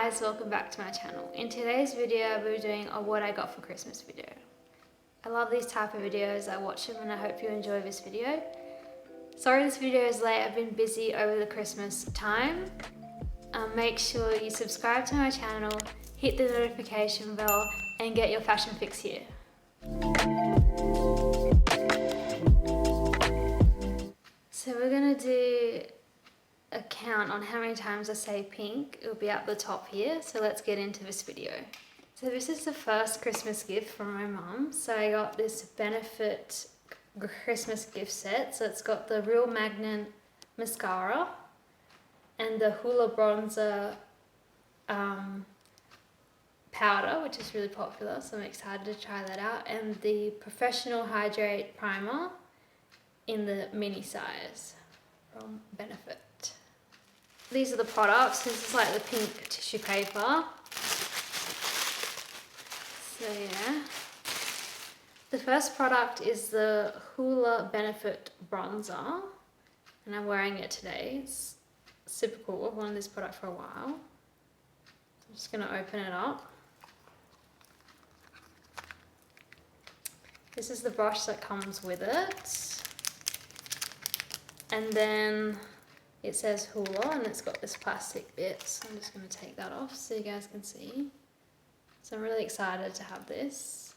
guys, welcome back to my channel. In today's video, we're doing a what I got for Christmas video. I love these type of videos, I watch them and I hope you enjoy this video. Sorry this video is late, I've been busy over the Christmas time. Make sure you subscribe to my channel, hit the notification bell and get your fashion fix here. So we're gonna do a count on how many times I say pink. It'll be up the top here, so let's get into this video. So this is the first Christmas gift from my mum. So I got this Benefit Christmas gift set. So it's got the Real Magnet mascara and the Hoola bronzer powder, which is really popular, so I'm excited to try that out, and the Professional Hydrate primer in the mini size from Benefit. These are the products. This is like the pink tissue paper. So yeah. The first product is the Hoola Benefit bronzer. And I'm wearing it today. It's super cool. I've wanted this product for a while. I'm just going to open it up. This is the brush that comes with it. And then it says Hoola and it's got this plastic bit, so I'm just going to take that off so you guys can see. So I'm really excited to have this.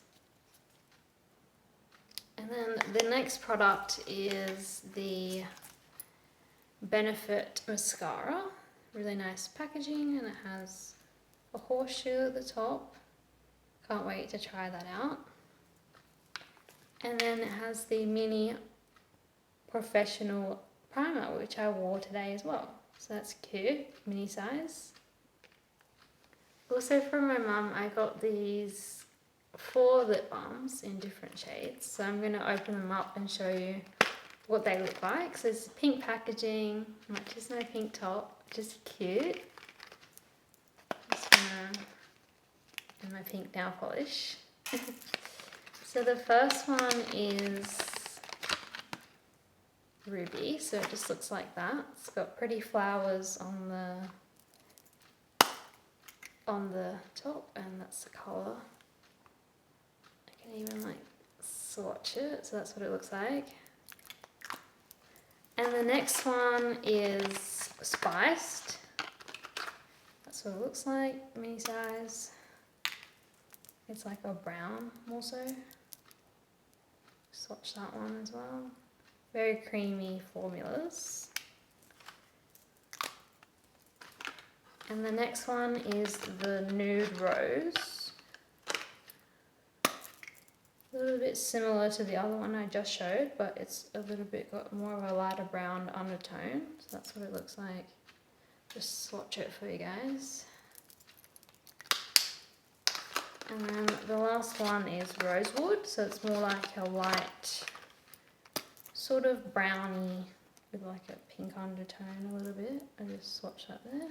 And then the next product is the Benefit mascara. Really nice packaging and it has a horseshoe at the top. Can't wait to try that out. And then it has the mini Professional primer, which I wore today as well. So that's cute, mini size. Also from my mum, I got these 4 lip balms in different shades. So I'm going to open them up and show you what they look like. So it's pink packaging, matches my pink top, which is cute. Just gonna do my pink nail polish. So the first one is Ruby, so it just looks like that. It's got pretty flowers on the top, and that's the colour. I can even like swatch it, so that's what it looks like. And the next one is Spiced. That's what it looks like, mini size. It's like a brown also. Swatch that one as well. Very creamy formulas. And the next one is the Nude Rose. A little bit similar to the other one I just showed, but it's a little bit got more of a lighter brown undertone. So that's what it looks like. Just swatch it for you guys. And then the last one is Rosewood. So it's more like a light, sort of browny with like a pink undertone a little bit. I just swatched that there.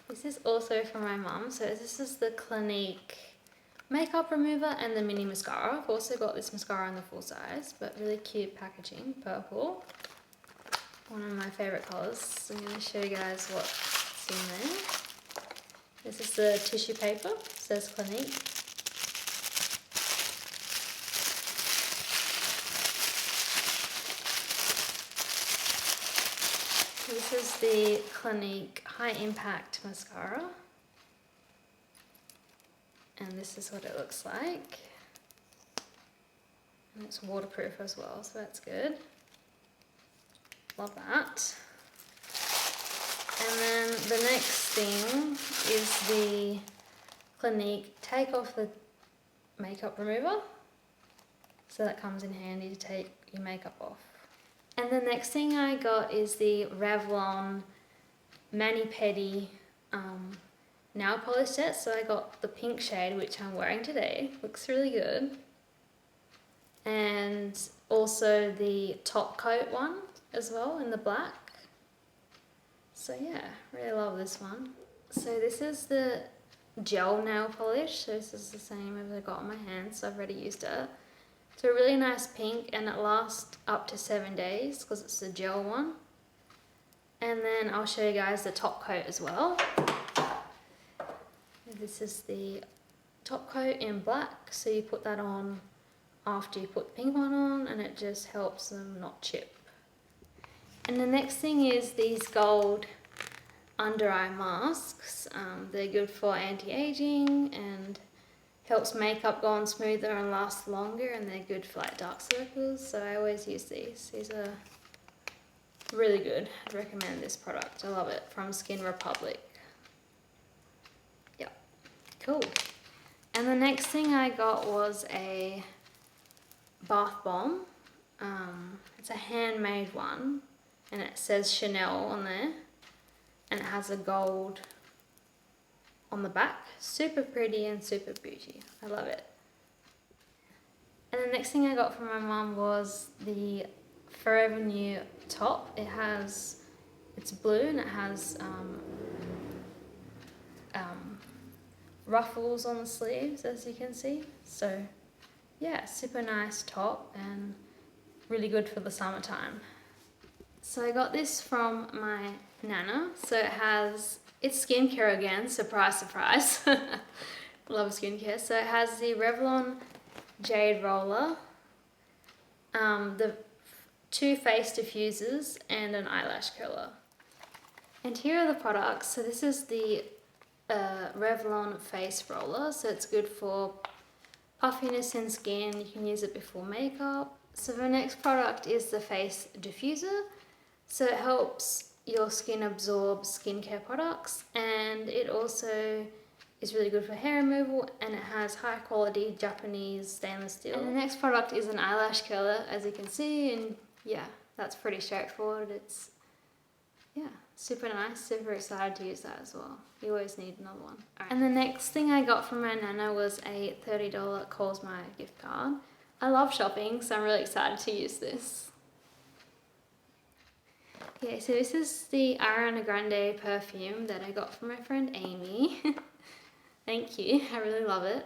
This is also from my mum. So this is the Clinique makeup remover and the mini mascara. I've also got this mascara in the full size, but really cute packaging, purple. One of my favourite colours. So I'm going to show you guys what's in there. This is the tissue paper. It says Clinique. This is the Clinique High Impact Mascara. And this is what it looks like. And it's waterproof as well, so that's good. Love that. And then the next thing is the Clinique Take Off the Makeup Remover. So that comes in handy to take your makeup off. And the next thing I got is the Revlon Mani Pedi nail polish set. So I got the pink shade, which I'm wearing today. Looks really good. And also the top coat one as well in the black. So yeah, really love this one. So this is the gel nail polish. So this is the same as I got on my hands, so I've already used it. It's a really nice pink and it lasts up to 7 days because it's the gel one. And then I'll show you guys the top coat as well. this is the top coat in black, so you put that on after you put the pink one on, and it just helps them not chip. And the next thing is these gold under eye masks. They're good for anti-aging and helps makeup go on smoother and last longer, and they're good for like dark circles, so I always use these. These are really good. I'd recommend this product. I love it, from Skin Republic. Yep, cool. And the next thing I got was a bath bomb. It's a handmade one, and it says Chanel on there, and it has a gold on the back. Super pretty and super beauty. I love it. And the next thing I got from my mum was the Forever New top. It's blue and it has ruffles on the sleeves, as you can see. So yeah, super nice top and really good for the summertime. So I got this from my nana. So it's skincare again, surprise, surprise. Love skincare. So it has the Revlon Jade Roller, the 2 face diffusers, and an eyelash curler. And here are the products. So this is the Revlon face roller. So it's good for puffiness in skin. You can use it before makeup. So the next product is the face diffuser. So it helps your skin absorb skincare products, and it also is really good for hair removal, and it has high quality Japanese stainless steel. And the next product is an eyelash curler, as you can see, and yeah, that's pretty straightforward. It's, yeah, super nice, super excited to use that as well. You always need another one. Right. And the next thing I got from my nana was a $30 Cosmo gift card. I love shopping, so I'm really excited to use this. Okay, so this is the Ariana Grande perfume that I got from my friend Amy. Thank you, I really love it.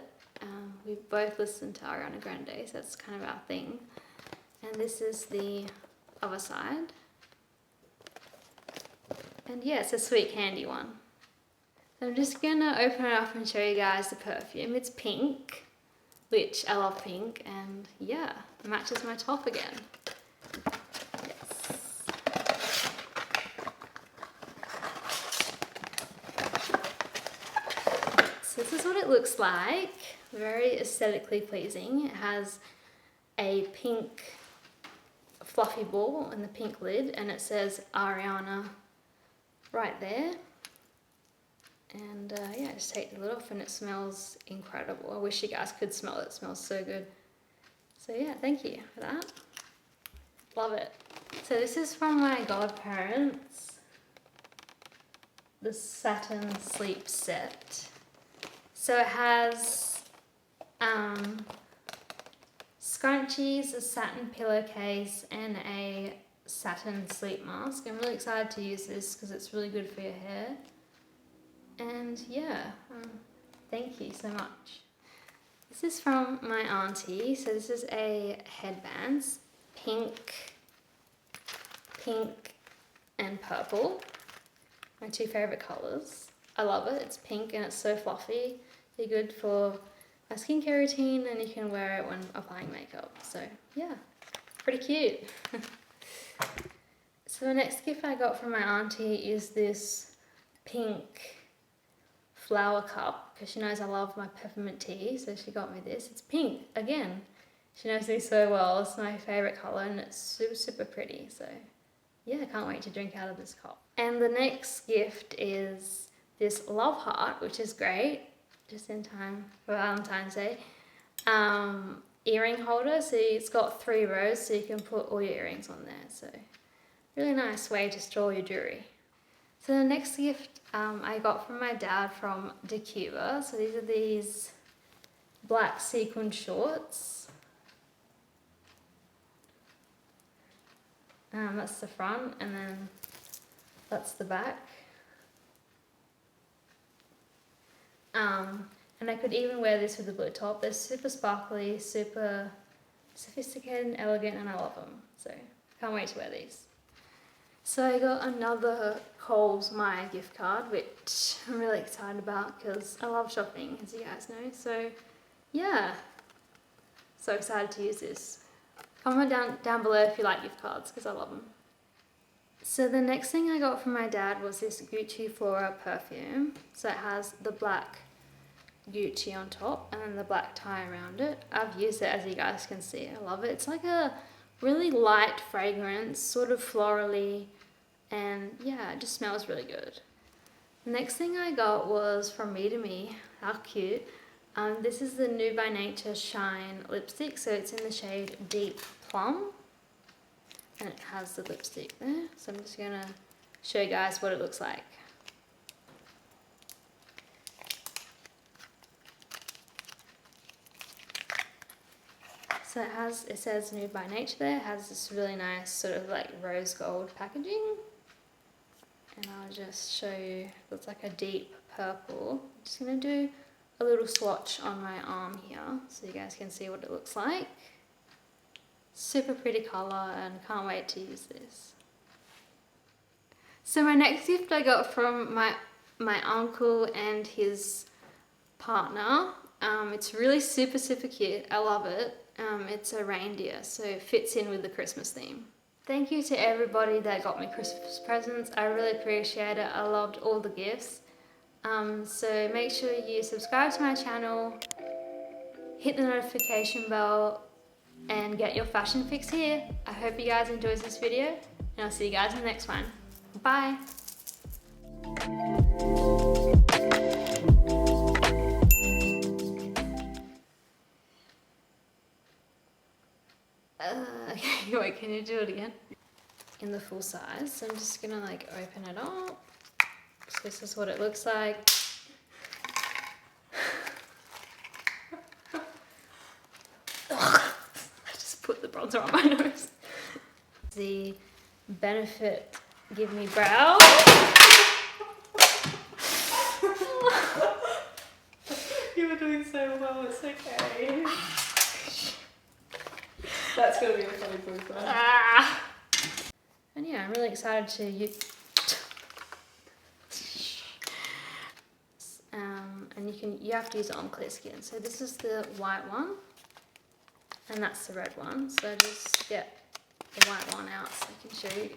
We both listen to Ariana Grande, so that's kind of our thing. And this is the other side. And yeah, it's a sweet candy one. So I'm just gonna open it up and show you guys the perfume. It's pink, which I love pink, and yeah, it matches my top again. So this is what it looks like, very aesthetically pleasing. It has a pink fluffy ball and the pink lid, and it says Ariana right there. And yeah, just take the lid off and it smells incredible. I wish you guys could smell it, it smells so good. So yeah, thank you for that. Love it. So this is from my godparents, the Satin Sleep Set. So it has scrunchies, a satin pillowcase, and a satin sleep mask. I'm really excited to use this because it's really good for your hair. And yeah, thank you so much. This is from my auntie. So this is a headband, pink and purple, my 2 favorite colors. I love it. It's pink and it's so fluffy. They're good for a skincare routine, and you can wear it when applying makeup. So yeah, pretty cute. So the next gift I got from my auntie is this pink flower cup, because she knows I love my peppermint tea, so she got me this. It's pink again. She knows me so well. It's my favorite color and it's super, super pretty. So yeah, I can't wait to drink out of this cup. And the next gift is this love heart, which is great, just in time for Valentine's Day. Earring holder, so it's got 3 rows, so you can put all your earrings on there. So really nice way to store your jewelry. So the next gift I got from my dad from Dacuba. So these are these black sequin shorts. That's the front, and then that's the back. And I could even wear this with a blue top. They're super sparkly, super sophisticated and elegant, and I love them. So can't wait to wear these. So I got another Coles Myer gift card, which I'm really excited about because I love shopping, as you guys know. So yeah, so excited to use this. Comment down below if you like gift cards because I love them. So the next thing I got from my dad was this Gucci Flora perfume. So it has the black Gucci on top and then the black tie around it. I've used it, as you guys can see. I love it. It's like a really light fragrance, sort of florally, and yeah, it just smells really good. The next thing I got was from Me to Me. How cute. This is the Nude by Nature Shine lipstick, so it's in the shade Deep Plum, and it has the lipstick there. So I'm just gonna show you guys what it looks like. So it says Nude by Nature there. It has this really nice sort of like rose gold packaging. And I'll just show you, it looks like a deep purple. I'm just gonna do a little swatch on my arm here so you guys can see what it looks like. Super pretty colour and can't wait to use this. So my next gift I got from my uncle and his partner. It's really super cute. I love it. It's a reindeer, so it fits in with the Christmas theme. Thank you to everybody that got me Christmas presents. I really appreciate it. I loved all the gifts. So make sure you subscribe to my channel, hit the notification bell, and get your fashion fix here. I hope you guys enjoyed this video, and I'll see you guys in the next one. Bye! Okay, wait, can you do it again? In the full size, so I'm just gonna like open it up. So this is what it looks like. I just put the bronzer on my nose. The Benefit Give Me Brow. You were doing so well, it's okay. That's gonna be a funny post. And yeah, I'm really excited to use. And you have to use it on clear skin. So this is the white one, and that's the red one. So just get the white one out so I can show you